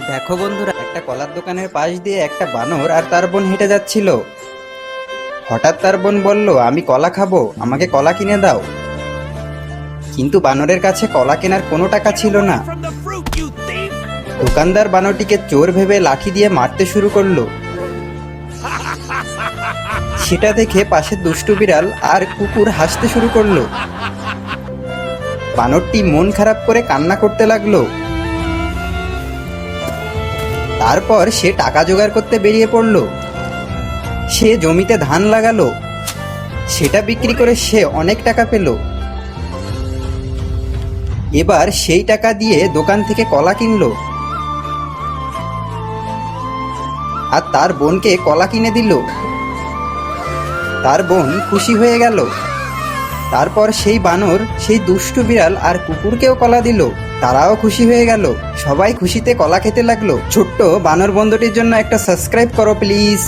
দেখো বন্ধুরা, একটা কলার দোকানের পাশ দিয়ে একটা বানর আর তার বোন হেঁটে যাচ্ছিল। হঠাৎ তার বোন বলল, আমি কলা খাবো, আমাকে কলা কিনে দাও। কিন্তু বানরের কাছে কলা কেনার কোনো টাকা ছিল না। দোকানদার বানরটিকে চোর ভেবে লাঠি দিয়ে মারতে শুরু করলো। সেটা দেখে পাশে দুষ্টু বিড়াল আর কুকুর হাসতে শুরু করলো। বানরটি মন খারাপ করে কান্না করতে লাগলো। তারপর সে টাকা জোগাড় করতে বেরিয়ে পড়ল। সে জমিতে ধান লাগালো, সেটা বিক্রি করে সে অনেক টাকা পেল। এবার সেই টাকা দিয়ে দোকান থেকে কলা কিনলো আর তার বোনকে কলা কিনে দিল। তার বোন খুশি হয়ে গেল। তারপর সেই বানর সেই দুষ্টু বিড়াল আর কুকুরকেও কলা দিল। তারাও খুশি হয়ে গেল। সবাই খুশিতে কলা খেতে লাগলো। ছোট্ট বানর বন্ধুটির জন্য একটা সাবস্ক্রাইব করো প্লিজ।